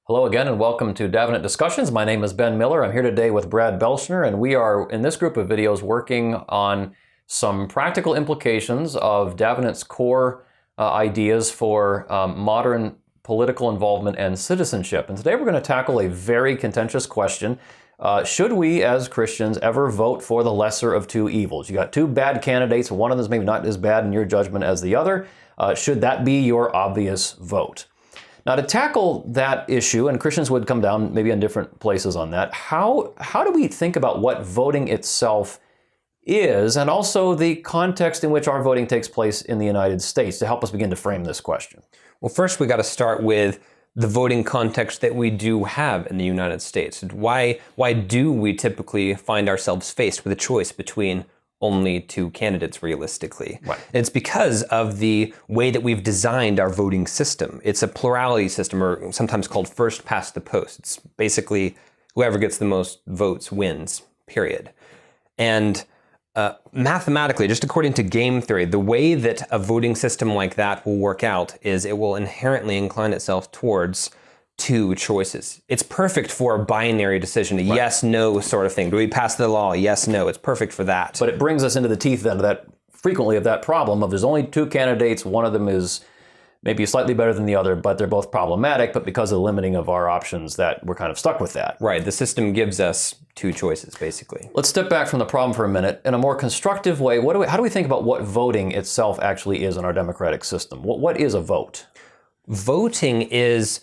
Hello again and welcome to Davenant Discussions. My name is Ben Miller. I'm here today with Brad Belshner, and we are in this group of videos working on some practical implications of Davenant's core ideas for modern political involvement and citizenship. And today we're going to tackle a very contentious question. Should we as Christians ever vote for the lesser of two evils? You got two bad candidates, one of them is maybe not as bad in your judgment as the other. Should that be your obvious vote? Now, to tackle that issue, and Christians would come down maybe on different places on that, how do we think about what voting itself is, and also the context in which our voting takes place in the United States to help us begin to frame this question? Well, first we got to start with the voting context that we do have in the United States. Why do we typically find ourselves faced with a choice between only two candidates realistically? Right. It's because of the way that we've designed our voting system. It's a plurality system, or sometimes called first past the post. It's basically whoever gets the most votes wins, period. And mathematically, just according to game theory, the way that a voting system like that will work out is it will inherently incline itself towards two choices. It's perfect for a binary decision, a yes, no sort of thing. Do we pass the law? Yes, no. It's perfect for that. But it brings us into the teeth then of that, frequently of that problem of there's only two candidates, one of them is maybe slightly better than the other, but they're both problematic, but because of the limiting of our options, that we're kind of stuck with that. Right, the system gives us two choices, basically. Let's step back from the problem for a minute. In a more constructive way, how do we think about what voting itself actually is in our democratic system? What is a vote? Voting is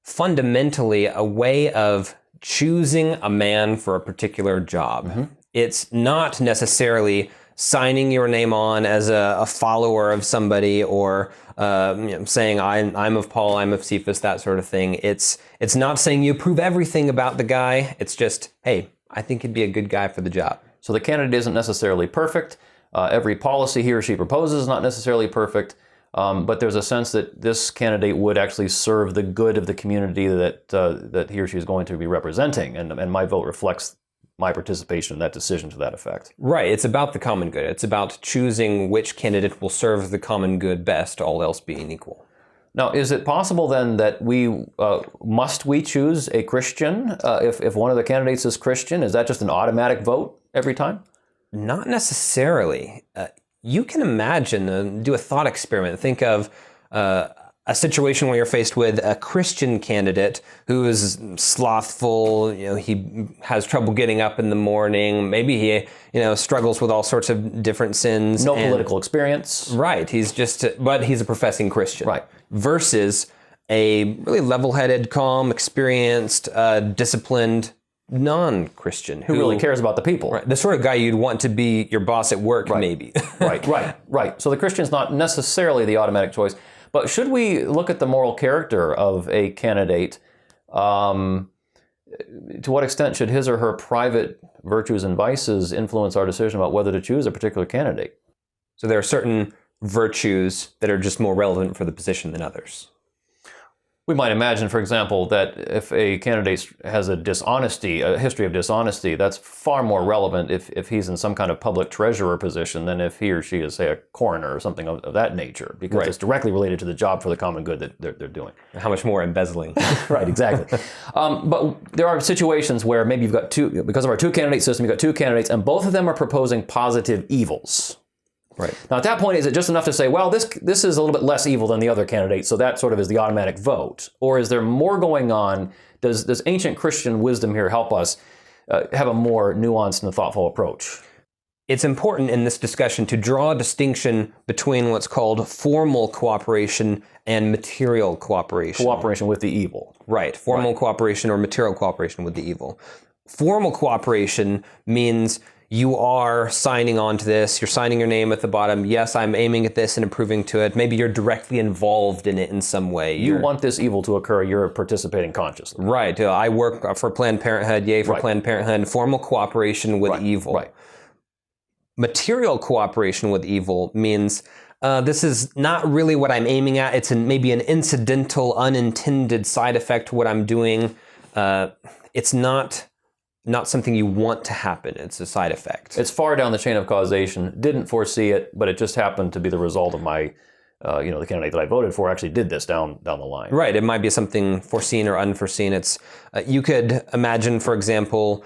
fundamentally a way of choosing a man for a particular job. Mm-hmm. It's not necessarily signing your name on as a follower of somebody, or saying I'm of Paul, I'm of Cephas, that sort of thing. It's not saying you approve everything about the guy. It's just, hey, I think he'd be a good guy for the job. So the candidate isn't necessarily perfect. Every policy he or she proposes is not necessarily perfect. But there's a sense that this candidate would actually serve the good of the community that he or she is going to be representing, and my vote reflects my participation in that decision to that effect. Right. It's about the common good. It's about choosing which candidate will serve the common good best, all else being equal. Now, is it possible then that must we choose a Christian if one of the candidates is Christian? Is that just an automatic vote every time? Not necessarily. You can imagine, do a thought experiment. Think of a situation where you're faced with a Christian candidate who is slothful. He has trouble getting up in the morning. Maybe he, struggles with all sorts of different sins. No political experience. Right. But he's a professing Christian. Right. Versus a really level-headed, calm, experienced, disciplined non-Christian who really cares about the people. Right, the sort of guy you'd want to be your boss at work, right. Maybe. Right. So the Christian's not necessarily the automatic choice, but should we look at the moral character of a candidate? To what extent should his or her private virtues and vices influence our decision about whether to choose a particular candidate? So there are certain virtues that are just more relevant for the position than others. We might imagine, for example, that if a candidate has a history of dishonesty, that's far more relevant if he's in some kind of public treasurer position than if he or she is, say, a coroner or something of that nature, because right. It's directly related to the job for the common good that they're doing. How much more embezzling. Right, exactly. But there are situations where maybe you've got because of our two-candidate system, you've got two candidates, and both of them are proposing positive evils. Right. Now, at that point, is it just enough to say, well, this is a little bit less evil than the other candidate, so that sort of is the automatic vote? Or is there more going on? Does ancient Christian wisdom here help us have a more nuanced and thoughtful approach? It's important in this discussion to draw a distinction between what's called formal cooperation and material cooperation. Cooperation with the evil. Right. Formal cooperation or material cooperation with the evil. Formal cooperation means you are signing on to this, you're signing your name at the bottom. Yes, I'm aiming at this and approving to it. Maybe you're directly involved in it in some way. You want this evil to occur, you're participating consciously. Right. I work for Planned Parenthood, yay for Planned Parenthood. Formal cooperation with evil. Right. Material cooperation with evil means this is not really what I'm aiming at. It's maybe an incidental, unintended side effect to what I'm doing. It's not something you want to happen. It's a side effect. It's far down the chain of causation. Didn't foresee it, but it just happened to be the result of my the candidate that I voted for actually did this down the line. Right. It might be something foreseen or unforeseen. It's you could imagine, for example,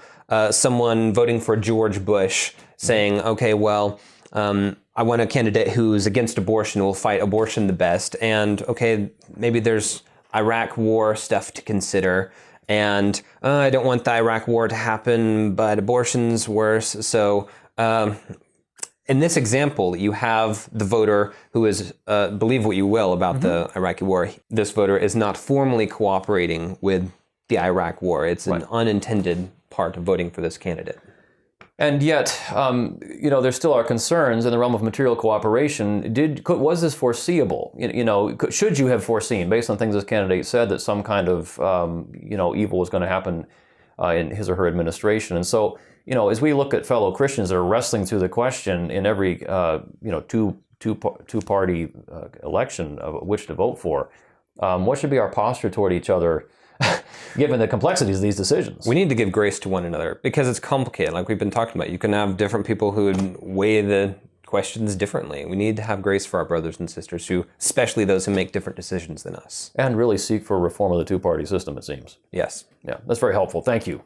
someone voting for George Bush saying, okay, well, I want a candidate who's against abortion, will fight abortion the best. And okay, maybe there's Iraq war stuff to consider. And I don't want the Iraq war to happen, but abortion's worse. So in this example, you have the voter who is, believe what you will about the Iraqi war, this voter is not formally cooperating with the Iraq war. It's an unintended part of voting for this candidate. And yet, there still are concerns in the realm of material cooperation. Was this foreseeable? Should you have foreseen, based on things this candidate said, that some kind of evil was going to happen in his or her administration? And so, as we look at fellow Christians that are wrestling through the question in every two-party election of which to vote for, what should be our posture toward each other? Given the complexities of these decisions. We need to give grace to one another because it's complicated, like we've been talking about. You can have different people who would weigh the questions differently. We need to have grace for our brothers and sisters, especially those who make different decisions than us. And really seek for reform of the two-party system, it seems. Yes. Yeah, that's very helpful. Thank you.